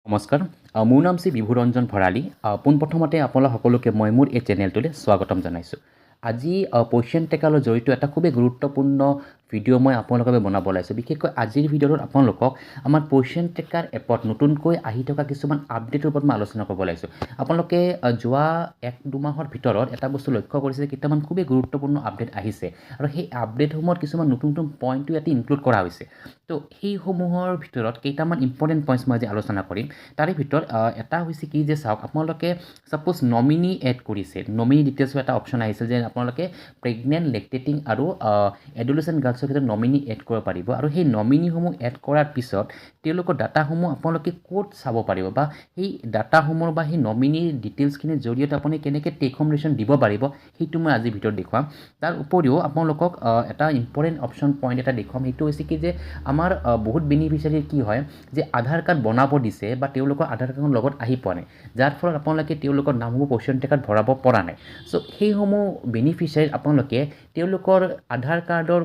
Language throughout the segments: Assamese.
নমস্কাৰ মোৰ নাম শ্ৰী বিভুৰঞ্জন ভৰালী পোনপ্ৰথমতে আপোনালোক সকলোকে মই মোৰ এই চেনেলটোলৈ স্বাগতম জনাইছোঁ আজি পইচন টেকালৈ জড়িত এটা খুবেই গুৰুত্বপূৰ্ণ ভিডিঅ' মই আপোনালোকৰ বাবে বনাব ওলাইছোঁ বিশেষকৈ আজিৰ ভিডিঅ'টোত আপোনালোকক আমাৰ পইচন টেকাৰ এপত নতুনকৈ আহি থকা কিছুমান আপডেটৰ ওপৰত মই আলোচনা কৰিব ওলাইছোঁ আপোনালোকে যোৱা 1-2 মাহৰ ভিতৰত এটা বস্তু লক্ষ্য কৰিছে যে কেইটামান খুবেই গুৰুত্বপূৰ্ণ আপডেট আহিছে আৰু সেই আপডেটসমূহত কিছুমান নতুন নতুন পইণ্টটো ইয়াতে ইনক্লুড কৰা হৈছে তো সেইসমূহৰ ভিতৰত কেইটামান ইম্পৰ্টেণ্ট পইণ্টছ মই আজি আলোচনা কৰিম তাৰে ভিতৰত এটা হৈছে কি যে চাওক আপোনালোকে সাপোজ নমিনি এড কৰিছে নমিনি ডিটেইলছৰ এটা অপশ্যন আহিছে যে আপোনালোকে প্ৰেগনেণ্ট লেক্টেটিং আৰু এডোলেচেণ্ট গাৰ্লছৰ ক্ষেত্ৰত নমিনি এড কৰিব পাৰিব আৰু সেই নমিনিসমূহ এড কৰাৰ পিছত তেওঁলোকৰ ডাটাসমূহ আপোনালোকে ক'ত চাব পাৰিব বা সেই ডাটাসমূহ বা সেই নমিনিৰ ডিটেইলছখিনিৰ জৰিয়তে আপুনি কেনেকৈ টেক হোম ৰেচন দিব পাৰিব সেইটো মই আজি ভিডিঅ'ত দেখুৱাম তাৰ উপৰিও আপোনালোকক এটা ইম্পৰ্টেণ্ট অপশ্যন পইণ্ট এটা দেখুৱাম সেইটো হৈছে কি যে আমাৰ বহুত বেনিফিচিয়াৰীৰ কি হয় যে আধাৰ কাৰ্ড বনাব দিছে বা তেওঁলোকৰ আধাৰ কাৰ্ডৰ লগত আহি পোৱা নাই যাৰ ফলত আপোনালোকে তেওঁলোকৰ নামসমূহ পইচন টেকাত ভৰাব পৰা নাই চ' সেইসমূহ বেনিফিচিয়াৰী আপোনালোকে তেওঁলোকৰ আধাৰ কাৰ্ডৰ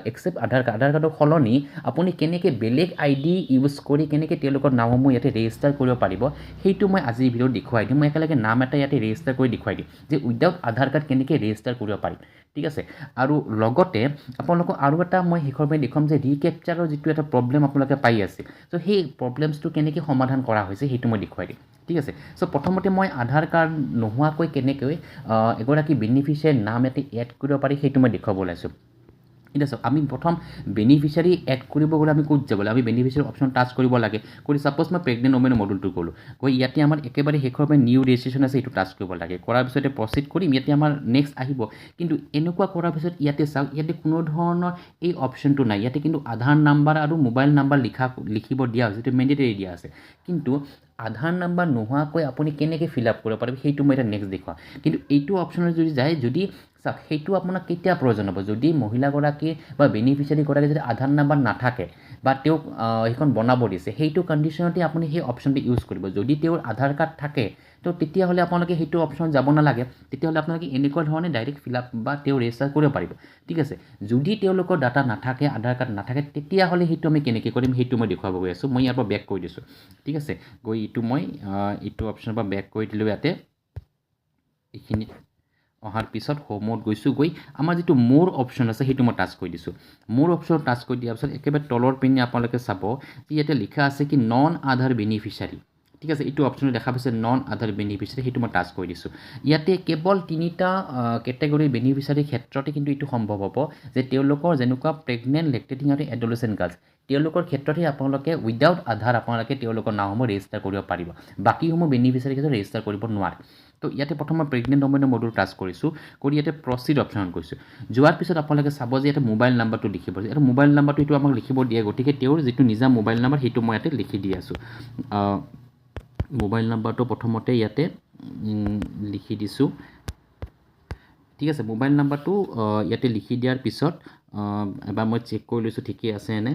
এক্সেপ্ট আধাৰ কাৰ্ডৰ সলনি আপুনি কেনেকৈ বেলেগ আইডি ইউজ কৰি কেনেকৈ তেওঁলোকৰ নামসমূহ ইয়াতে ৰেজিষ্টাৰ কৰিব পাৰিব সেইটো মই আজিৰ ভিডিঅ'ত দেখুৱাই দিম মই একেলগে নাম এটা ইয়াতে ৰেজিষ্টাৰ কৰি দেখুৱাই দিম যে উইদাউট আধাৰ কাৰ্ড কেনেকৈ ৰেজিষ্টাৰ কৰিব পাৰিম ঠিক আছে আৰু লগতে আপোনালোকক আৰু এটা মই শেষৰ পৰা দেখুৱাম যে ৰিকেপচাৰৰ যিটো এটা প্ৰব্লেম আপোনালোকে পাই আছে চ' সেই প্ৰব্লেমছটো কেনেকৈ সমাধান কৰা হৈছে সেইটো মই দেখুৱাই দিম ঠিক আছে চ' প্ৰথমতে মই আধাৰ কাৰ্ড নোহোৱাকৈ কেনেকৈ এগৰাকী বেনিফিচিয়াৰীৰ নাম ইয়াতে এড কৰিব পাৰি সেইটো মই দেখুৱাব ওলাইছোঁ ঠিক আছে আমি প্ৰথম বেনিফিচিয়াৰী এড কৰিব গ'লে আমি ক'ত যাব লাগে আমি বেনিফিচিয়াৰী অপশ্যন টাচ কৰিব লাগে কৰি ছাপ'জ মই প্ৰেগনেণ্ট ওমেনৰ মডুলটো গ'লোঁ গৈ ইয়াতে আমাৰ একেবাৰে শেষৰ পৰা নিউ ৰেজিষ্ট্ৰেশ্যন আছে এইটো টাচ কৰিব লাগে কৰাৰ পিছতে প্ৰচিড কৰিম ইয়াতে আমাৰ নেক্সট আহিব কিন্তু এনেকুৱা কৰাৰ পিছত ইয়াতে চাওক ইয়াতে কোনো ধৰণৰ এই অপশ্যনটো নাই ইয়াতে কিন্তু আধাৰ নাম্বাৰ আৰু মোবাইল নাম্বাৰ লিখিব দিয়া হৈছে এইটো মেণ্ডেটৰী দিয়া আছে কিন্তু আধাৰ নাম্বাৰ নোহোৱাকৈ আপুনি কেনেকৈ ফিল আপ কৰিব পাৰিব সেইটো মই এতিয়া নেক্সট দেখুৱাম কিন্তু এইটো অপশ্যনত যদি যায় যদি চাওক সেইটো আপোনাক কেতিয়া প্ৰয়োজন হ'ব যদি মহিলাগৰাকী বা বেনিফিচিয়াৰীগৰাকী যদি আধাৰ নাম্বাৰ নাথাকে বা তেওঁক সেইখন বনাব দিছে সেইটো কণ্ডিশ্যনতে আপুনি সেই অপশ্যনটো ইউজ কৰিব যদি তেওঁৰ আধাৰ কাৰ্ড থাকে তো তেতিয়াহ'লে আপোনালোকে সেইটো অপশ্যন যাব নালাগে তেতিয়াহ'লে আপোনালোকে এনেকুৱা ধৰণে ডাইৰেক্ট ফিল আপ বা তেওঁ ৰেজিষ্টাৰ কৰিব পাৰিব ঠিক আছে যদি তেওঁলোকৰ ডাটা নাথাকে আধাৰ কাৰ্ড নাথাকে তেতিয়াহ'লে সেইটো আমি কেনেকৈ কৰিম সেইটো মই দেখুৱাব গৈ আছোঁ মই ইয়াৰ পৰা বেক কৰি দিছোঁ ঠিক আছে গৈ এইটো মই এইটো অপশ্যনৰ পৰা বেক কৰি দিলোঁ ইয়াতে এইখিনি অহাৰ পিছত হোমত গৈছোঁ গৈ আমাৰ যিটো মোৰ অপশ্যন আছে সেইটো মই টাচ কৰি দিছোঁ মোৰ অপশ্যন টাচ কৰি দিয়াৰ পিছত একেবাৰে তলৰ পিনে আপোনালোকে চাব যে ইয়াতে লিখা আছে কি নন আধাৰ বেনিফিচিয়াৰী ঠিক আছে এইটো অপশ্যনত দেখা পাইছে নন আধাৰ বেনিফিচিয়াৰী সেইটো মই টাচ কৰি দিছোঁ ইয়াতে কেৱল 3টা কেটেগৰীৰ বেনিফিচিয়াৰীৰ ক্ষেত্ৰতে কিন্তু এইটো সম্ভৱ হ'ব যে তেওঁলোকৰ যেনেকুৱা প্ৰেগনেণ্ট লেক্টেটিং আৰু এডোলেচেণ্ট গাৰ্লছ তেওঁলোকৰ ক্ষেত্ৰতহে আপোনালোকে উইদাউট আধাৰ আপোনালোকে তেওঁলোকৰ নামসমূহ ৰেজিষ্টাৰ কৰিব পাৰিব বাকীসমূহ বেনিফিচিয়াৰী ক্ষেত্ৰত ৰেজিষ্টাৰ কৰিব নোৱাৰে তো ইয়াতে প্ৰথম মই প্ৰেগনেণ্ট ওমেনৰ মডুল টাচ কৰিছোঁ কৰি ইয়াতে প্ৰচিড অপশ্যনত গৈছোঁ যোৱাৰ পিছত আপোনালোকে চাব যে ইয়াতে মোবাইল নাম্বাৰটো লিখিব আৰু মোবাইল নাম্বাৰটো এইটো আমাক লিখিব দিয়ে গতিকে তেওঁৰ যিটো নিজা মোবাইল নাম্বাৰ সেইটো মই ইয়াতে লিখি দি আছোঁ মোবাইল নাম্বাৰটো প্ৰথমতে ইয়াতে লিখি দিছোঁ ঠিক আছে মোবাইল নাম্বাৰটো ইয়াতে লিখি দিয়াৰ পিছত এবাৰ মই চেক কৰি লৈছোঁ ঠিকেই আছে এনে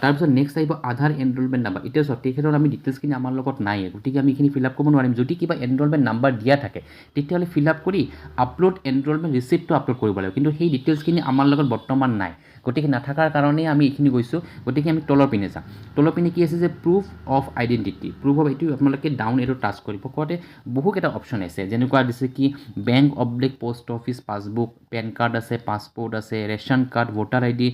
তাৰপিছত নেক্সট আহিব আধাৰ এনৰলমেণ্ট নাম্বাৰ এতিয়া চাওক তেখেতৰ আমি ডিটেইলছখিনি আমাৰ লগত নাই গতিকে আমি এইখিনি ফিল আপ কৰিব নোৱাৰিম যদি কিবা এনৰলমেণ্ট নাম্বাৰ দিয়া থাকে তেতিয়াহ'লে ফিল আপ কৰি আপলোড এনৰলমেণ্ট ৰিচিপ্টটো আপলোড কৰিব লাগিব কিন্তু সেই ডিটেইলছখিনি আমাৰ লগত বৰ্তমান নাই গতিকে নাথাকাৰ কাৰণেই আমি এইখিনি গৈছোঁ গতিকে আমি তলৰ পিনে যাম তলৰ পিনে কি আছে যে proof of identity proof of এইটো আপোনালোকে ডাউন এইটো টাচ কৰিব কোৱাতে বহুকেইটা অপশ্যন আছে যেনেকুৱা দিছে কি বেংক অব্লিক post office passbook PAN card আছে পাছপোৰ্ট আছে ration card voter ID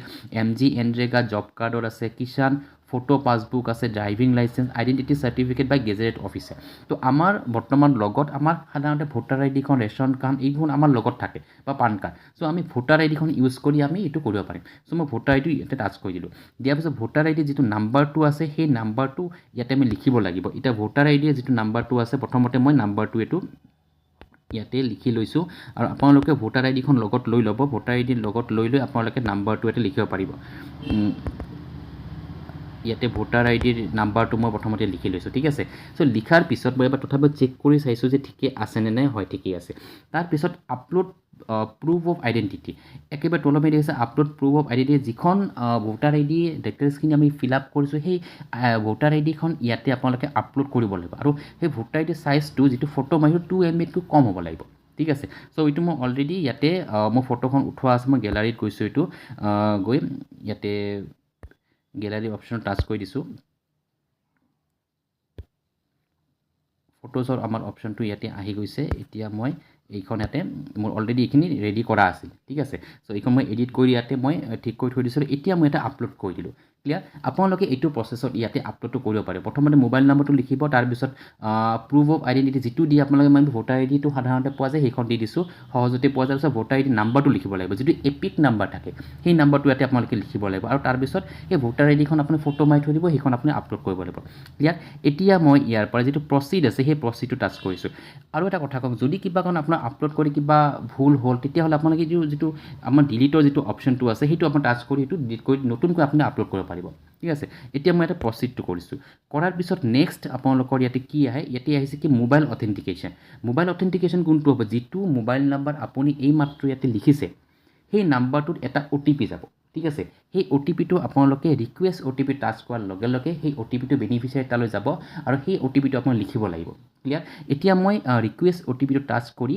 MG NREGA job কাৰ্ডৰ আছে কিষাণ ফটো পাছবুক আছে ড্ৰাইভিং লাইচেঞ্চ আইডেণ্টিটি চাৰ্টিফিকেট বা গেজেটেড অফিচাৰ তো আমাৰ বৰ্তমান লগত আমাৰ সাধাৰণতে ভোটাৰ আইডিখন ৰেচন কাৰ্ড এইবোৰ আমাৰ লগত থাকে বা পান কাৰ্ড চ' আমি ভোটাৰ আইডিখন ইউজ কৰি আমি এইটো কৰিব পাৰিম চ' মই ভোটাৰ আইডি ইয়াতে টাচ কৰি দিলোঁ দিয়াৰ পিছত ভোটাৰ আইডি যিটো নাম্বাৰটো আছে সেই নাম্বাৰটো ইয়াতে আমি লিখিব লাগিব এতিয়া ভোটাৰ আইডিৰ যিটো নাম্বাৰটো আছে প্ৰথমতে মই নাম্বাৰটো এইটো ইয়াতে লিখি লৈছোঁ আৰু আপোনালোকে ভোটাৰ আইডিখন লগত লৈ ল'ব ভোটাৰ আইডিৰ লগত লৈ আপোনালোকে নাম্বাৰটো ইয়াতে লিখিব পাৰিব ইয়াতে ভোটাৰ আইডিৰ নাম্বাৰটো মই প্ৰথমতে লিখি লৈছোঁ ঠিক আছে চ' লিখাৰ পিছত মই এবাৰ তথাপিও চেক কৰি চাইছোঁ যে ঠিকে আছেনে নাই হয় ঠিকেই আছে তাৰপিছত আপলোড প্ৰুফ অফ আইডেণ্টিটি একেবাৰে তলৰ পিনে আছে আপলোড প্ৰুফ অফ আইডেণ্টিটি যিখন ভোটাৰ আইডি ডিটেইলছখিনি আমি ফিল আপ কৰিছোঁ সেই ভোটাৰ আইডিখন ইয়াতে আপোনালোকে আপলোড কৰিব লাগিব আৰু সেই ভোটাৰ আইডিৰ চাইজটো যিটো ফটো মাৰিছোঁ 2 MBতকৈ কম হ'ব লাগিব ঠিক আছে চ' এইটো মই অলৰেডি ইয়াতে মোৰ ফটোখন উঠোৱা আছে মই গেলাৰীত গৈছোঁ এইটো গৈ ইয়াতে গেলাৰী অপশ্যনত টাচ কৰি দিছোঁ ফটোজৰ আমাৰ অপশ্যনটো ইয়াতে আহি গৈছে এতিয়া মই এইখন ইয়াতে মোৰ অলৰেডি এইখিনি ৰেডি কৰা আছিল ঠিক আছে চ' এইখন মই এডিট কৰি ইয়াতে মই ঠিক কৰি থৈ দিছিলোঁ এতিয়া মই এটা আপলোড কৰি দিলোঁ ক্লিয়াৰ আপোনালোকে এইটো প্ৰচেছত ইয়াতে আপলোডটো কৰিব পাৰে প্ৰথমতে মোবাইল নম্বৰটো লিখিব তাৰপিছত প্ৰুফ অফ আইডেণ্টিটি যিটো দি আপোনালোকে মই ভোটাৰ আই ডিটো সাধাৰণতে পোৱা যায় সেইখন দি দিছোঁ সহজতে পোৱা যায় তাৰপিছত ভোটাৰ আই ডি নাম্বাৰটো লিখিব লাগিব যিটো এপিক নাম্বাৰ থাকে সেই নাম্বাৰটো ইয়াতে আপোনালোকে লিখিব লাগিব আৰু তাৰপিছত এই ভোটাৰ আই ডিখন আপুনি ফটো মাৰি থৈ দিব সেইখন আপুনি আপলোড কৰিব লাগিব ক্লিয়াৰ এতিয়া মই ইয়াৰ পৰা যিটো প্ৰচিড আছে সেই প্ৰচিডটো টাচ কৰিছোঁ আৰু এটা কথা কওঁ যদি কিবা কাৰণ আপোনাৰ আপলোড কৰি কিবা ভুল হ'ল তেতিয়াহ'লে আপোনালোকে যিটো আমাৰ ডিলিটৰ যিটো অপশ্যনটো আছে সেইটো আপুনি টাচ কৰি সেইটো ডিলিট কৰি নতুনকৈ আপুনি আপলোড কৰিব পাৰিব ঠিক আছে এতিয়া মই এটা প্ৰচিডটো কৰিছোঁ কৰাৰ পিছত নেক্সট আপোনালোকৰ ইয়াতে কি আহে ইয়াতে আহিছে কি মোবাইল অথেণ্টিকেশ্যন কোনটো হ'ব যিটো মোবাইল নাম্বাৰ আপুনি এইমাত্ৰ ইয়াতে লিখিছে সেই নাম্বাৰটোত এটা OTP যাব ঠিক আছে সেই OTPটো আপোনালোকে ৰিকুৱেষ্ট OTP টাচ কৰাৰ লগে লগে সেই OTPটো বেনিফিচিয়াৰী তালৈ যাব আৰু সেই OTPটো আপুনি লিখিব লাগিব ক্লিয়াৰ এতিয়া মই ৰিকুৱেষ্ট OTPটো টাচ কৰি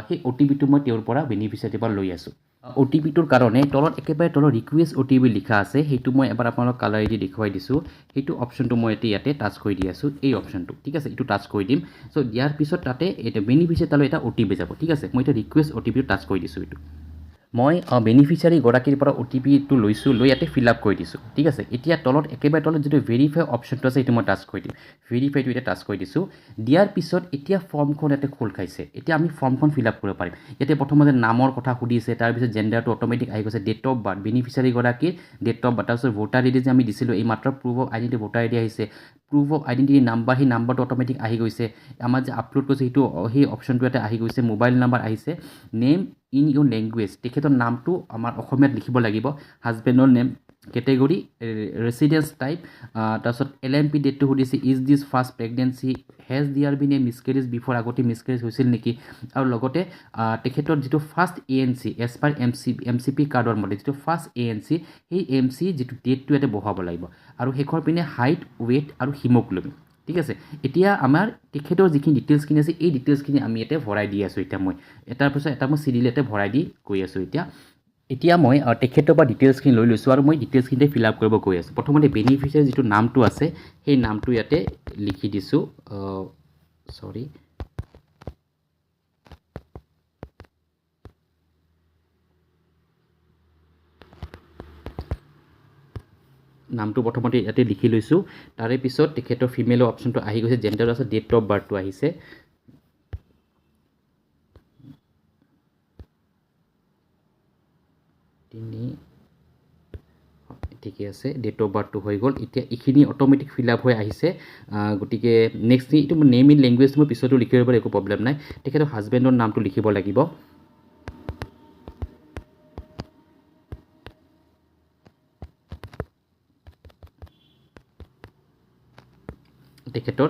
সেই OTPটো মই তেওঁৰ পৰা বেনিফিচিয়াৰীৰ পৰা লৈ আছোঁ OTPটোৰ কাৰণে তলত একেবাৰে তলত ৰিকুৱেষ্ট OTP লিখা আছে সেইটো মই এবাৰ আপোনালোক কালাৰেদি দেখুৱাই দিছোঁ সেইটো অপশ্যনটো মই ইয়াতে টাচ কৰি দি আছোঁ এই অপশ্যনটো ঠিক আছে এইটো টাচ কৰি দিম চ' দিয়াৰ পিছত তাতে এটা বেনিফিচিয়াৰী তালৈ এটা OTP যাব ঠিক আছে মই এতিয়া ৰিকুৱেষ্ট OTPটো টাচ কৰি দিছোঁ এইটো মই বেনিফিচিয়াৰীগৰাকীৰ পৰা OTPটো লৈছোঁ লৈ ইয়াতে ফিল আপ কৰি দিছোঁ ঠিক আছে এতিয়া তলত একেবাৰে তলত যিটো ভেৰিফাই অপশ্যনটো আছে সেইটো মই টাচ কৰি দিম ভেৰিফাইটো এতিয়া টাচ কৰি দিছোঁ দিয়াৰ পিছত এতিয়া ফৰ্মখন ইয়াতে খোল খাইছে এতিয়া আমি ফৰ্মখন ফিল আপ কৰিব পাৰিম এতিয়া প্ৰথমতে নামৰ কথা সুধিছে তাৰপিছত জেণ্ডাৰটো অট'মেটিক আহি গৈছে ডেট অফ বাৰ্থ বেনিফিচিয়াৰীগৰাকীৰ ডেট অফ বাৰ্থ তাৰপিছত ভোটাৰ আই ডি যে আমি দিছিলোঁ এই মাত্ৰ proof of identity voter ID ডি আহিছে প্ৰুফ অফ আইডেণ্টিটি নাম্বাৰ সেই নাম্বাৰটো অট'মেটিক আহি গৈছে আমাৰ যে আপলোড কৰিছে সেইটো সেই অপশ্যনটো ইয়াতে আহি গৈছে মোবাইল নাম্বাৰ আহিছে নেম ইন ইউৰ লেংগুৱেজ তেখেতৰ নামটো আমাৰ অসমীয়াত লিখিব লাগিব হাজবেণ্ডৰ নেম কেটেগৰী ৰেচিডেঞ্চ টাইপ তাৰপিছত LMP ডেটটো সুধিছে is this first pregnancy has there been a miscarriage before আগতে মিছকেৰেজ হৈছিল নেকি আৰু লগতে তেখেতৰ যিটো first ANC as per MCP কাৰ্ডৰ মতে যিটো ফাৰ্ষ্ট ANC সেই MC যিটো ডেটটো ইয়াতে বহাব লাগিব আৰু শেষৰ পিনে হাইট ৱেইট আৰু হিমোগ্ল'বিন ঠিক আছে এতিয়া আমাৰ তেখেতৰ যিখিনি ডিটেইলছখিনি আছে এই ডিটেইলছখিনি আমি ইয়াতে ভৰাই দি আছোঁ এতিয়া মই এটাৰ পিছত এটা মই চিৰিয়েল ইয়াতে ভৰাই দি গৈ আছোঁ এতিয়া মই তেখেতৰ পৰা ডিটেইলছখিনি লৈ লৈছোঁ আৰু মই ডিটেইলছখিনিতে ফিল আপ কৰিব গৈ আছোঁ প্ৰথমতে বেনিফিচিয়াৰী যিটো নামটো আছে সেই নামটো ইয়াতে লিখি দিছোঁ নামটো প্ৰথমতে ইয়াতে লিখি লৈছোঁ তাৰে পিছত তেখেতৰ ফিমেলৰ অপশ্যনটো আহি গৈছে জেণ্ডাৰ আছে ডেট অফ বাৰ্থটো আহিছে ঠিকে আছে ডেট অফ বাৰ্থটো হৈ গ'ল এতিয়া এইখিনি অট'মেটিক ফিল আপ হৈ আহিছে গতিকে নেক্সট এইটো নেম ইন লেংগুৱেজটো মই পিছতো লিখিব পাৰে একো প্ৰব্লেম নাই তেখেতৰ হাজবেণ্ডৰ নামটো লিখিব লাগিব তেখেতৰ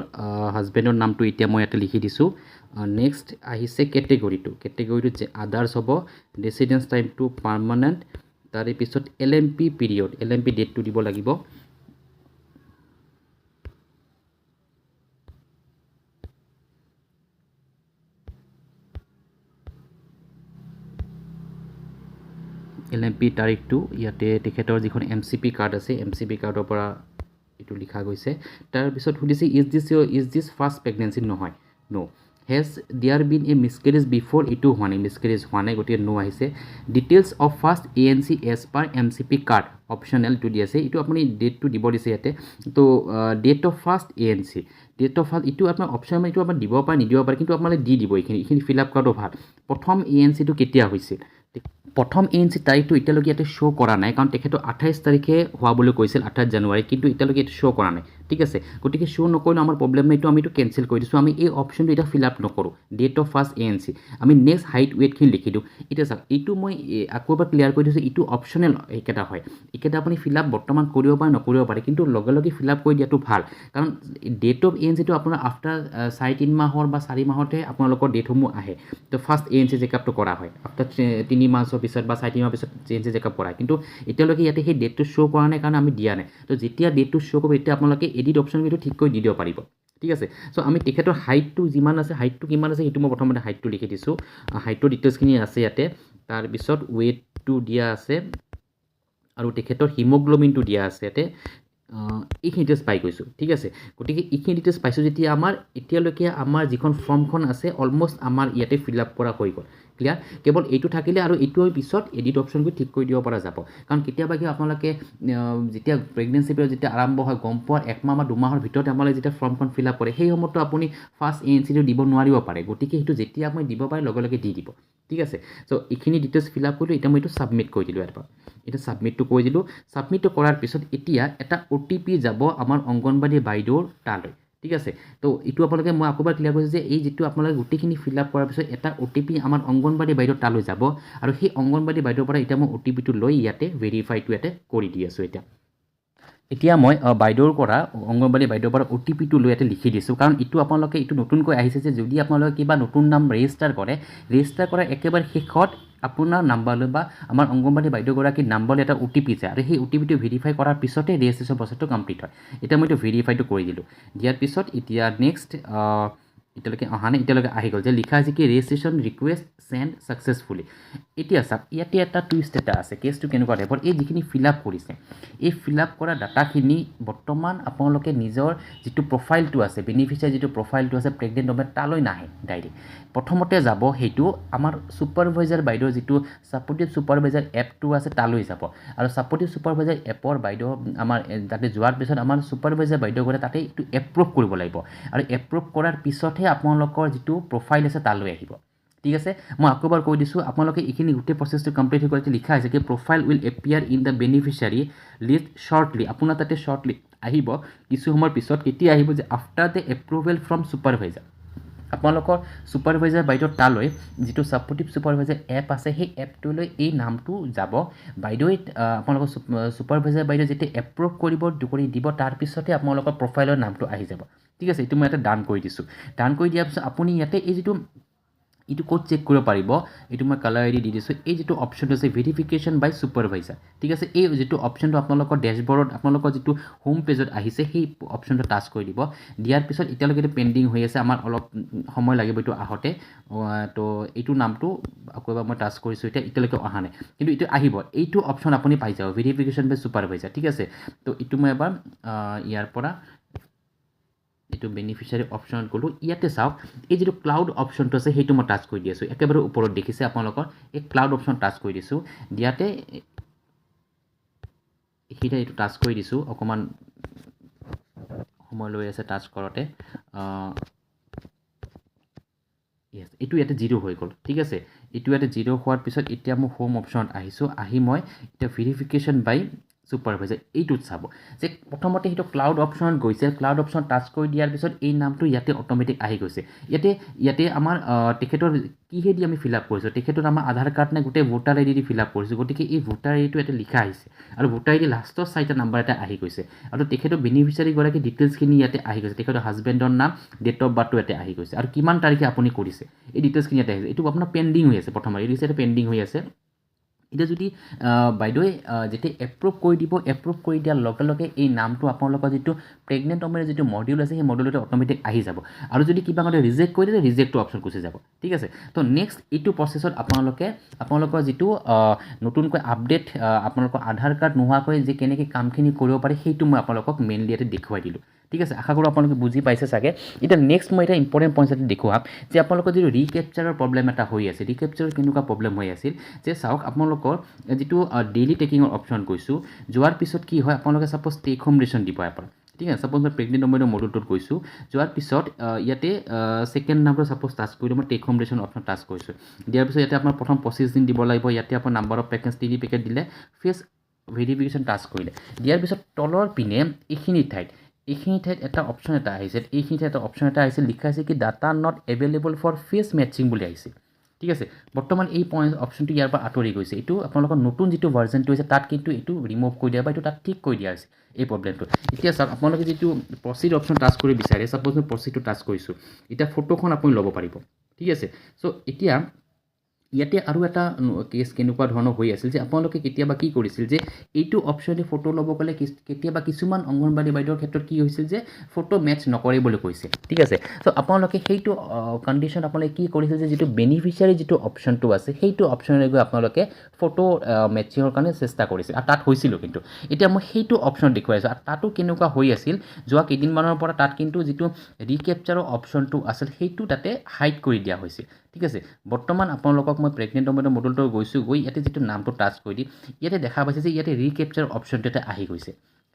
হাজবেণ্ডৰ নামটো এতিয়া মই ইয়াতে লিখি দিছোঁ নেক্সট আহিছে কেটেগৰীটো যে আদাৰ্ছ হ'ব ৰেচিডেঞ্চ টাইমটো পাৰ্মানেণ্ট তাৰে পিছত LMP পিৰিয়ড LMP ডেটটো দিব লাগিব LMP তাৰিখটো ইয়াতে তেখেতৰ যিখন MCP কাৰ্ড আছে MCP কাৰ্ডৰ পৰা এইটো লিখা গৈছে তাৰপিছত সুধিছে ইজ দিছ ফাৰ্ষ্ট প্ৰেগনেঞ্চি নহয় no' has there been a miscarriage before এইটো হোৱা নাই মিছকেৰেজ হোৱা নাই গতিকে ন' আহিছে details of first ANC as per MCP card অপশ্যনেলটো দি আছে এইটো আপুনি ডেটটো দিব দিছে ইয়াতে তো date of first ANC date of first এইটো আপোনাৰ অপশ্যনেল এইটো আপুনি দিব পাৰে নিদিব পাৰে কিন্তু আপোনালোকে দি দিব এইখিনি ফিল আপ কৰাটো ভাল প্ৰথম ANCটো কেতিয়া হৈছিল প্ৰথম ANC তাৰিখটো এতিয়ালৈকে ইয়াতে শ্ব' কৰা নাই কাৰণ তেখেতৰ 28 তাৰিখে হোৱা বুলি কৈছিল 28 জানুৱাৰী কিন্তু এতিয়ালৈকে এইটো শ্ব' কৰা নাই ঠিক আছে গতিকে শ্ব' নকৰিলেও আমাৰ প্ৰব্লেম নাই এইটো আমি এইটো কেঞ্চেল কৰি দিছোঁ আমি এই অপশ্যনটো এতিয়া ফিল আপ নকৰোঁ ডেট অফ ফাৰ্ষ্ট ANC আমি নেক্সট হাইট ৱেইটখিনি লিখি দিওঁ এতিয়া চাওক এইটো মই আকৌ এবাৰ ক্লিয়াৰ কৰি দিছোঁ এইটো অপশ্যনেল এইকেইটা হয় এইকেইটা আপুনি ফিল আপ বৰ্তমান কৰিব পাৰে নকৰিব পাৰে কিন্তু লগে লগে ফিল আপ কৰি দিয়াটো ভাল কাৰণ ডেট অফ ANCটো আপোনাৰ আফটাৰ 3 মাহৰ বা 4 মাহতহে আপোনালোকৰ ডেটসমূহ আহে তো ফাৰ্ষ্ট ANC চেকআপটো কৰা হয় আফটাৰ 3 মাহৰ পিছত বা 4 মাহৰ পিছত ANC চেকআপ কৰায় কিন্তু এতিয়ালৈকে ইয়াতে সেই ডেটটো শ্ব' কৰা নাই কাৰণে আমি দিয়া নাই তো যেতিয়া ডেটটো শ্ব' কৰিব তেতিয়া আপোনালোকে এডিট অপশ্যনটো ঠিক কৰি দি দিব পাৰিব ঠিক আছে চ' আমি তেখেতৰ হাইটটো যিমান আছে হাইটটো কিমান আছে সেইটো মই প্ৰথমতে হাইটটো লিখি দিছোঁ হাইটৰ ডিটেইলছখিনি আছে ইয়াতে তাৰপিছত ৱেইটটো দিয়া আছে আৰু তেখেতৰ হিমোগ্ল'বিনটো দিয়া আছে ইয়াতে এইখিনি ডিটেইলছ পাই গৈছোঁ ঠিক আছে গতিকে এইখিনি ডিটেইলছ পাইছোঁ যেতিয়া আমাৰ এতিয়ালৈকে আমাৰ যিখন ফৰ্মখন আছে অলমষ্ট আমাৰ ইয়াতে ফিল আপ কৰা হৈ গ'ল ক্লিয়াৰ কেৱল এইটো থাকিলে আৰু এইটোৰ পিছত এডিট অপশ্যনটো ঠিক কৰি দিব পৰা যাব কাৰণ কেতিয়াবা কি আপোনালোকে যেতিয়া প্ৰেগনেঞ্চি পিৰিয়ড যেতিয়া আৰম্ভ হয় গম পোৱাৰ 1 মাহ বা 2 মাহৰ ভিতৰত আপোনালোকে যেতিয়া ফৰ্মখন ফিল আপ কৰে সেই সময়তো আপুনি ফাৰ্ষ্ট ANCটো দিব নোৱাৰিব পাৰে গতিকে সেইটো যেতিয়া আপুনি দিব পাৰে লগে লগে দি দিব ঠিক আছে চ' এইখিনি ডিটেইলছ ফিল আপ কৰিলোঁ এতিয়া মই এইটো ছাবমিট কৰি দিলোঁ ইয়াৰ পৰা এতিয়া ছাবমিটটো কৰি দিলোঁ ছাবমিটটো কৰাৰ পিছত এতিয়া এটা OTP যাব আমাৰ অংগনবাড়ী বাইদেউৰ তালৈ ঠিক আছে তো এইটো আপোনালোকে মই আকৌ এবাৰ ক্লিয়াৰ কৰিছোঁ যে এই যিটো আপোনালোকে গোটেইখিনি ফিল আপ কৰাৰ পিছত এটা OTP আমাৰ অংগনবাড়ী বাইদেউৰ তালৈ যাব আৰু সেই অংগনবাড়ী বাইদেউৰ পৰা এতিয়া মই OTPটো লৈ ইয়াতে ভেৰিফাইটো ইয়াতে কৰি দি আছোঁ এতিয়া মই বাইদেউৰ পৰা অংগনবাড়ী বাইদেউৰ পৰা OTPটো লৈ ইয়াতে লিখি দিছোঁ কাৰণ এইটো আপোনালোকে এইটো নতুনকৈ আহিছে যে যদি আপোনালোকে কিবা নতুন নাম ৰেজিষ্টাৰ কৰাৰ একেবাৰে শেষত আপোনাৰ নাম্বাৰলৈ বা আমাৰ অংগনবাড়ী বাইদেউগৰাকীৰ নাম্বাৰলৈ এটা OTP যায় আৰু সেই OTPটো ভেৰিফাই কৰাৰ পিছতে ৰেজিষ্ট্ৰেশ্যন প্ৰচেছটো কমপ্লিট হয় এতিয়া মই এইটো ভেৰিফাইটো কৰি দিলোঁ দিয়াৰ পিছত এতিয়া নেক্সট এতিয়ালৈকে অহা নাই এতিয়ালৈকে আহি গ'ল যে লিখা আছে কি ৰেজিষ্ট্ৰেশ্যন ৰিকুৱেষ্ট চেণ্ড ছাকচেছফুলি এতিয়া চাওক ইয়াতে এটা টুইষ্ট এটা আছে কেছটো কেনেকুৱা টাইপৰ এই যিখিনি ফিল আপ কৰিছে এই ফিল আপ কৰা ডাটাখিনি বৰ্তমান আপোনালোকে নিজৰ যিটো প্ৰফাইলটো আছে বেনিফিচিয়াৰী যিটো প্ৰফাইলটো আছে প্ৰেগনেণ্ট ওমেন তালৈ নাহে ডাইৰেক্ট প্ৰথমতে যাব সেইটো আমাৰ ছুপাৰভাইজাৰ বাইদেউৰ যিটো ছাপৰ্টিভ ছুপাৰভাইজাৰ এপটো আছে তালৈ যাব আৰু ছাপৰ্টিভ ছুপাৰভাইজাৰ এপৰ বাইদেউ আমাৰ তাতে যোৱাৰ পিছত আমাৰ ছুপাৰভাইজাৰ বাইদেউগৰাকীয়ে তাতে এইটো এপ্ৰুভ কৰিব লাগিব আৰু এপ্ৰুভ কৰাৰ পিছতহে আপোনালোকৰ যিটো প্ৰফাইল আছে তালৈ আহিব ঠিক আছে মই আকৌ এবাৰ কৈ দিছোঁ আপোনালোকে এইখিনি গোটেই প্ৰচেছটো কমপ্লিট হৈ গ'লে লিখা আছে কি profile will appear in the beneficiary list shortly আপোনাৰ তাতে শ্বৰ্টলি আহিব কিছু সময়ৰ পিছত কেতিয়া আহিব যে after the approval from supervisor আপোনালোকৰ ছুপাৰভাইজাৰ বাইদেউৰ তালৈ যিটো ছাপৰ্টিভ ছুপাৰভাইজাৰ এপ আছে সেই এপটোলৈ এই নামটো যাব বাইদেৱে আপোনালোকৰ ছুপাৰভাইজাৰ বাইদেউ যেতিয়া এপ্ৰুভ কৰি দিব তাৰপিছতে আপোনালোকৰ প্ৰফাইলৰ নামটো আহি যাব ঠিক আছে এইটো মই ইয়াতে ডান কৰি দিছোঁ ডান কৰি দিয়াৰ পিছত আপুনি ইয়াতে এই যিটো এইটো ক'ত চেক কৰিব পাৰিব এইটো মই কালাৰ ID দি দিছোঁ এই যিটো অপশ্যনটো আছে ভেৰিফিকেশ্যন বাই ছুপাৰভাইজাৰ ঠিক আছে এই যিটো অপশ্যনটো আপোনালোকৰ ডেছবৰ্ডত আপোনালোকৰ যিটো হোম পেজত আহিছে সেই অপশ্যনটো টাচ কৰি দিব দিয়াৰ পিছত এতিয়ালৈকে এইটো পেণ্ডিং হৈ আছে আমাৰ অলপ সময় লাগিব এইটো আহোঁতে তো এইটো নামটো আকৌ এবাৰ মই টাচ কৰিছোঁ এতিয়ালৈকে অহা নাই কিন্তু এইটো আহিব এইটো অপশ্যন আপুনি পাই যাব ভেৰিফিকেশ্যন বাই ছুপাৰভাইজাৰ ঠিক আছে তো এইটো মই এবাৰ ইয়াৰ পৰা এইটো বেনিফিচিয়াৰী অপশ্যনত গ'লোঁ ইয়াতে চাওক এই যিটো ক্লাউড অপশ্যনটো আছে সেইটো মই টাচ কৰি দি আছোঁ একেবাৰে ওপৰত দেখিছে আপোনালোকৰ এই ক্লাউড অপশ্যন টাচ কৰি দিছোঁ দিয়াতে এইখিনিতে এইটো টাচ কৰি দিছোঁ অকণমান সময় লৈ আছে টাচ কৰোঁতে য়েছ এইটো ইয়াতে 0 হৈ গ'ল ঠিক আছে এইটো ইয়াতে 0 হোৱাৰ পিছত এতিয়া মই হোম অপশ্যনত আহিছোঁ আহি মই এতিয়া ভেৰিফিকেশ্যন বাই ছুপাৰভাইজাৰ এইটোত চাব যে প্ৰথমতে সেইটো ক্লাউড অপশ্যনত গৈছে ক্লাউড অপশ্যন টাচ কৰি দিয়াৰ পিছত এই নামটো ইয়াতে অট'মেটিক আহি গৈছে ইয়াতে আমাৰ তেখেতৰ কিহেদি আমি ফিল আপ কৰিছোঁ তেখেতৰ আমাৰ আধাৰ কাৰ্ড নে গোটেই ভোটাৰ ID দি ফিল আপ কৰিছোঁ গতিকে এই ভোটাৰ IDটো ইয়াতে লিখা আহিছে আৰু ভোটাৰ ID লাষ্টৰ 4টা নাম্বাৰ এটা আহি গৈছে আৰু তেখেতৰ বেনিফিচিয়াৰীগৰাকী ডিটেইলছখিনি ইয়াতে আহি গৈছে তেখেতৰ হাজবেণ্ডৰ নাম ডেট অফ বাৰ্থটো ইয়াতে আহি গৈছে আৰু কিমান তাৰিখে আপুনি কৰিছে এই ডিটেইলছখিনি ইয়াতে আহিছে এইটো আপোনাৰ পেণ্ডিং হৈ আছে প্ৰথমতে এইটো ইয়াতে পেণ্ডিং হৈ আছে এতিয়া যদি বাইদেৱে যেতিয়া এপ্ৰুভ কৰি দিব এপ্ৰুভ কৰি দিয়াৰ লগে লগে এই নামটো আপোনালোকৰ যিটো প্ৰেগনেণ্ট ওমেনৰ যিটো মডিউল আছে সেই মডিউলতে অট'মেটিক আহি যাব আৰু যদি কিবা কাৰণে ৰিজেক্ট কৰি দিয়ে ৰিজেক্টটো অপশ্যন গুচি যাব ঠিক আছে তো নেক্সট এইটো প্ৰচেছত আপোনালোকৰ যিটো নতুনকৈ আপডেট আপোনালোকৰ আধাৰ কাৰ্ড নোহোৱাকৈ যে কেনেকৈ কামখিনি কৰিব পাৰে সেইটো মই আপোনালোকক মেইনলি ইয়াতে দেখুৱাই দিলোঁ ঠিক আছে আশা কৰোঁ আপোনালোকে বুজি পাইছে চাগে এতিয়া নেক্সট মই এটা ইম্পৰ্টেণ্ট পইণ্ট এটা দেখুৱাম যে আপোনালোকৰ যিটো ৰিকেপচাৰৰ প্ৰব্লেম এটা হৈ আছে ৰিকেপচাৰৰ কেনেকুৱা প্ৰব্লেম হৈ আছিল যে চাওক আপোনালোকৰ যিটো ডেইলি টেকিঙৰ অপশ্যন গৈছোঁ যোৱাৰ পিছত কি হয় আপোনালোকে ছাপ'জ টেক হোম ৰেচন দিব ইয়াৰ পৰা ঠিক আছে ছাপ'জ মই প্ৰেগনেণ্ট ওমেনৰ মডুলটোত গৈছোঁ যোৱাৰ পিছত ইয়াতে ছেকেণ্ড নাম্বাৰ ছাপ'জ টাচ কৰি মই take home ration option touch কৰিছোঁ দিয়াৰ পিছত ইয়াতে আপোনাৰ প্ৰথম 25 দিন দিব লাগিব ইয়াতে আপোনাৰ নাম্বাৰ অফ পেকেজ 3 পেকেট দিলে ফেচ ভেৰিফিকেশ্যন টাচ কৰিলে দিয়াৰ পিছত তলৰ পিনে এইখিনি ঠাইত এটা অপশ্যন এটা আহিছে এইখিনিতে এটা অপশ্যন এটা আহিছে লিখা আছে কি data not available for face matching বুলি আহিছে ঠিক আছে বৰ্তমান এই অপশ্যনটো ইয়াৰ পৰা আঁতৰি গৈছে এইটো আপোনালোকৰ নতুন যিটো ভাৰ্জনটো হৈছে তাত কিন্তু এইটো ৰিমুভ কৰি দিয়া বা এইটো তাত ঠিক কৰি দিয়া হৈছে এই প্ৰব্লেমটো এতিয়া চাওক আপোনালোকে যিটো প্ৰচিড অপশ্যন টাচ কৰি বিচাৰে ছাপ'জ মই প্ৰচিডটো টাচ কৰিছোঁ এতিয়া ফটোখন আপুনি ল'ব পাৰিব ঠিক আছে চ' এতিয়া ইয়াতে আৰু এটা কেছ কেনেকুৱা ধৰণৰ হৈ আছিল যে আপোনালোকে কেতিয়াবা কি কৰিছিল যে এইটো অপশ্যনে ফটো ল'ব গ'লে কেতিয়াবা কিছুমান অংগনবাড়ী বাইদেউৰ ক্ষেত্ৰত কি হৈছিল যে ফটো মেটচ নকৰে বুলি কৈছিল ঠিক আছে চ' আপোনালোকে সেইটো কণ্ডিশ্যন আপোনালোকে কি কৰিছিল যে যিটো বেনিফিচিয়াৰী যিটো অপশ্যনটো আছে সেইটো অপশ্যনলৈ গৈ আপোনালোকে ফটো মেটচিঙৰ কাৰণে চেষ্টা কৰিছিল আৰু তাত হৈছিলোঁ কিন্তু এতিয়া মই সেইটো অপশ্যন দেখুৱাইছোঁ আৰু তাতো কেনেকুৱা হৈ আছিল যোৱা কেইদিনমানৰ পৰা তাত কিন্তু যিটো ৰিকেপচাৰৰ অপশ্যনটো আছিল সেইটো তাতে হাইড কৰি দিয়া হৈছিল ঠিক আছে বৰ্তমান আপোনালোকক মই প্ৰেগনেণ্ট ওমেনৰ মডেলটো গৈ ইয়াতে যিটো নামটো টাচ কৰি দিম ইয়াতে দেখা পাইছে যে ইয়াতে ৰিকেপচাৰ অপশ্যনটো ইয়াতে আহি গৈছে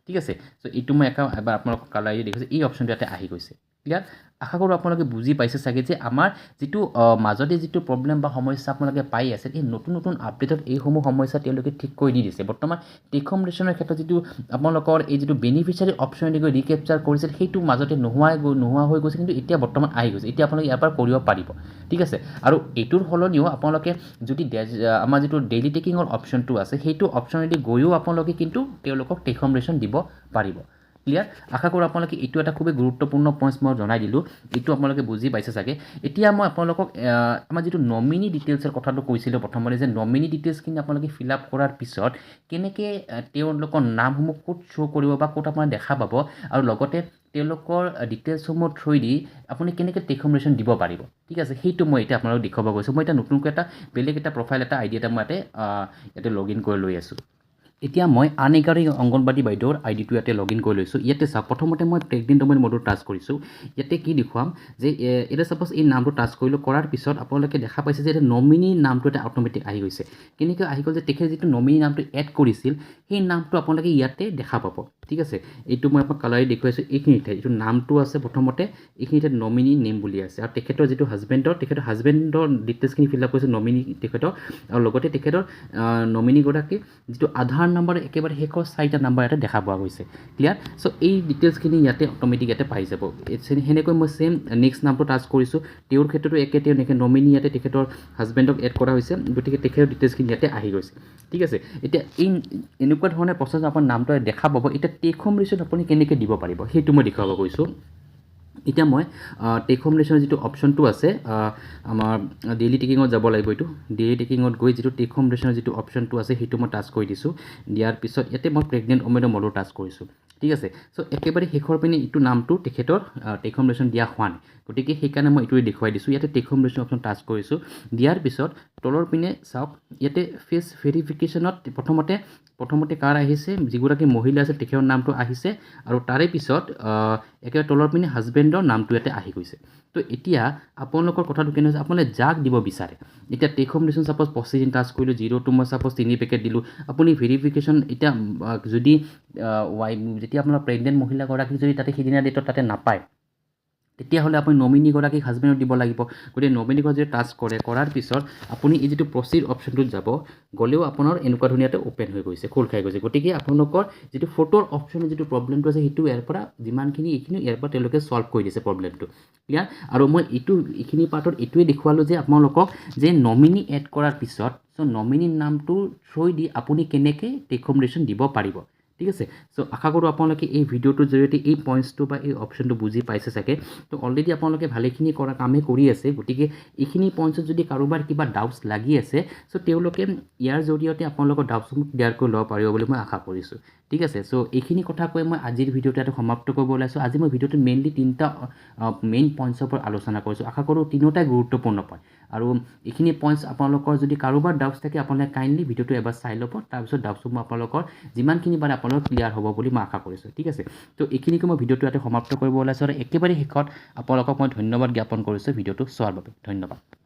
ঠিক আছে চ' এইটো মই এবাৰ আপোনালোকক কালাৰ দেখিছোঁ এই অপশ্যনটো ইয়াতে আহি গৈছে ক্লিয়াৰ আশা কৰোঁ আপোনালোকে বুজি পাইছে চাগে যে আমাৰ যিটো মাজতে যিটো প্ৰব্লেম বা সমস্যা আপোনালোকে পাই আছে এই নতুন নতুন আপডেটত এইসমূহ সমস্যা তেওঁলোকে ঠিক কৰি দি দিছে বৰ্তমান টেক হোম ৰেচনৰ ক্ষেত্ৰত যিটো আপোনালোকৰ এই যিটো বেনিফিচিয়াৰী অপশ্যনেদি গৈ ৰিকেপচাৰ কৰিছিল সেইটো মাজতে নোহোৱা হৈ গৈছে কিন্তু এতিয়া বৰ্তমান আহি গৈছে এতিয়া আপোনালোকে ইয়াৰ পৰা কৰিব পাৰিব ঠিক আছে আৰু এইটোৰ সলনিও আপোনালোকে যদি আমাৰ যিটো ডেইলি টেকিঙৰ অপশ্যনটো আছে সেইটো অপশ্যনেদি গৈও আপোনালোকে কিন্তু তেওঁলোকক টেক হোম ৰেচন দিব পাৰিব ক্লিয়াৰ আশা কৰোঁ আপোনালোকে এইটো এটা খুবেই গুৰুত্বপূৰ্ণ পইণ্ট মই জনাই দিলোঁ এইটো আপোনালোকে বুজি পাইছে চাগে এতিয়া মই আপোনালোকক আমাৰ যিটো নমিনি ডিটেইলছৰ কথাটো কৈছিলোঁ প্ৰথমতে যে নমিনি ডিটেইলছখিনি আপোনালোকে ফিল আপ কৰাৰ পিছত কেনেকৈ তেওঁলোকৰ নামসমূহ ক'ত শ্ব' কৰিব বা ক'ত আপোনাৰ দেখা পাব আৰু লগতে তেওঁলোকৰ ডিটেইলছসমূহ থ্ৰুই দি আপুনি কেনেকৈ টেক হোম ৰেচন দিব পাৰিব ঠিক আছে সেইটো মই এতিয়া আপোনালোকক দেখুৱাব গৈছোঁ মই এতিয়া নতুনকৈ এটা বেলেগ এটা প্ৰফাইল এটা আইডি এটা মই ইয়াতে লগ ইন কৰি লৈ আছোঁ এতিয়া মই আন এগৰাকী অংগনবাড়ী বাইদেউৰ আইডিটো ইয়াতে লগ ইন কৰি লৈছোঁ ইয়াতে চাওক প্ৰথমতে মই প্ৰেগনেণ্ট ওমেন মডটো টাচ কৰিছোঁ ইয়াতে কি দেখুৱাম যে এতিয়া ছাপ'জ এই নামটো টাচ কৰিলোঁ কৰাৰ পিছত আপোনালোকে দেখা পাইছে যে এটা নমিনি নামটো এটা অট'মেটিক আহি গৈছে কেনেকৈ আহি গ'ল যে তেখেতে যিটো নমিনি নামটো এড কৰিছিল সেই নামটো আপোনালোকে ইয়াতে দেখা পাব ঠিক আছে এইটো মই আপোনাক কালাৰি দেখুৱাইছোঁ এইখিনিতে যিটো নামটো আছে প্ৰথমতে এইখিনিতে নমিনি নেম বুলি আছে আৰু তেখেতৰ যিটো হাজবেণ্ডৰ ডিটেইলছখিনি ফিল আপ কৰিছে নমিনি তেখেতৰ আৰু লগতে তেখেতৰ নমিনিগৰাকী যিটো আধাৰ নাম্বাৰ একেবাৰে শেষৰ 4টা নাম্বাৰ ইয়াতে দেখা পোৱা গৈছে ক্লিয়াৰ চ' এই ডিটেইলছখিনি ইয়াতে অট'মেটিক ইয়াতে পাই যাব সেনেকৈ মই ছেইম নেক্সট নামটো টাচ কৰিছোঁ তেওঁৰ ক্ষেত্ৰতো একে তেওঁ নমিনি ইয়াতে তেখেতৰ হাজবেণ্ডক এড কৰা হৈছে গতিকে তেখেতৰ ডিটেইলছখিনি ইয়াতে আহি গৈছে ঠিক আছে এতিয়া এই এনেকুৱা ধৰণে প্ৰচেছ আপোনাৰ নামটো দেখা পাব এতিয়া টেক হোম ৰেচন আপুনি কেনেকৈ দিব পাৰিব সেইটো মই দেখুৱাব গৈছোঁ এতিয়া মই টেক হোম ৰেচনৰ যিটো অপশ্যনটো আছে আমাৰ ডেইলি টেকিঙত যাব লাগিব এইটো ডেইলি টেকিঙত গৈ যিটো টেক হোম ৰেচনৰ যিটো অপশ্যনটো আছে সেইটো মই টাচ কৰি দিছোঁ দিয়াৰ পিছত ইয়াতে মই প্ৰেগনেণ্ট ওমেনৰ মডেল টাচ কৰিছোঁ ঠিক আছে চ' একেবাৰে শেষৰ পিনে এইটো নামটো তেখেতৰ টেক হোম ৰেচন দিয়া হোৱা নাই গতিকে সেইকাৰণে মই এইটোৱে দেখুৱাই দিছোঁ ইয়াতে take home ration option touch কৰিছোঁ দিয়াৰ পিছত তলৰ পিনে চাওক ইয়াতে ফেচ ভেৰিফিকেশ্যনত প্ৰথমতে কাৰ আহিছে যিগৰাকী মহিলা আছে তেখেতৰ নামটো আহিছে আৰু তাৰে পিছত একেবাৰে তলৰ পিনে হাজবেণ্ডৰ নামটো ইয়াতে আহি গৈছে তো এতিয়া আপোনালোকৰ কথাটো কেনে হৈছে আপোনালোকে যাক দিব বিচাৰে এতিয়া টেক হোম ৰেচন ছাপ'জ 25 দিন টাচ কৰিলোঁ 0টো মই ছাপ'জ 3 পেকেট দিলোঁ আপুনি ভেৰিফিকেশ্যন এতিয়া যদি যেতিয়া আপোনাৰ প্ৰেগনেণ্ট মহিলাগৰাকী যদি তাতে সিদিনা ডেটত তাতে নাপায় তেতিয়াহ'লে আপুনি নমিনিগৰাকীক হাজবেণ্ডক দিব লাগিব গতিকে নমিনিগৰাকী যদি টাচ কৰাৰ পিছত আপুনি এই যিটো প্ৰচিড অপশ্যনটোত যাব গ'লেও আপোনাৰ এনেকুৱা ধুনীয়াকৈ অ'পেন হৈ গৈছে খোল খাই গৈছে গতিকে আপোনালোকৰ যিটো ফটোৰ অপশ্যনৰ যিটো প্ৰব্লেমটো আছে সেইটো ইয়াৰ পৰা যিমানখিনি এইখিনি ইয়াৰ পৰা তেওঁলোকে ছল্ভ কৰি দিছে প্ৰব্লেমটো ক্লিয়াৰ আৰু মই এইখিনি পাৰ্টত এইটোৱে দেখুৱালোঁ যে আপোনালোকক যে নমিনি এড কৰাৰ পিছত চ' নমিনি নামটোৰ থ্ৰুই দি আপুনি কেনেকৈ টেক হোম ৰেচন দিব পাৰিব ঠিক আছে চ' আশা কৰোঁ আপোনালোকে এই ভিডিঅ'টোৰ জৰিয়তে এই পইণ্টছটো বা এই অপশ্যনটো বুজি পাইছে চাগে তো অলৰেডি আপোনালোকে ভালেখিনি কামেই কৰি আছে গতিকে এইখিনি পইণ্টছত যদি কাৰোবাৰ কিবা ডাউটছ লাগি আছে চ' তেওঁলোকে ইয়াৰ জৰিয়তে আপোনালোকৰ ডাউটছসমূহ ক্লিয়াৰ কৰি ল'ব পাৰিব বুলি মই আশা কৰিছোঁ ঠিক আছে চ' এইখিনি কথা কৈ মই আজিৰ ভিডিঅ'টো ইয়াতে সমাপ্ত কৰিব ওলাইছোঁ আজি মই ভিডিঅ'টো মেইনলি 3টা মেইন পইণ্টছৰ ওপৰত আলোচনা কৰিছোঁ আশা কৰোঁ তিনিওটাই গুৰুত্বপূৰ্ণ পইণ্ট আৰু এইখিনি পইণ্টছ আপোনালোকৰ যদি কাৰোবাৰ ডাউটছ থাকে আপোনালোকে কাইণ্ডলি ভিডিঅ'টো এবাৰ চাই ল'ব তাৰপিছত ডাউটছসমূহ আপোনালোকৰ যিমানখিনি পাৰে আপোনালোকৰ ক্লিয়াৰ হ'ব বুলি মই আশা কৰিছোঁ ঠিক আছে তো এইখিনিকে মই ভিডিঅ'টো ইয়াতে সমাপ্ত কৰিব ওলাইছোঁ আৰু একেবাৰে শেষত আপোনালোকক মই ধন্যবাদ জ্ঞাপন কৰিছোঁ ভিডিঅ'টো চোৱাৰ বাবে ধন্যবাদ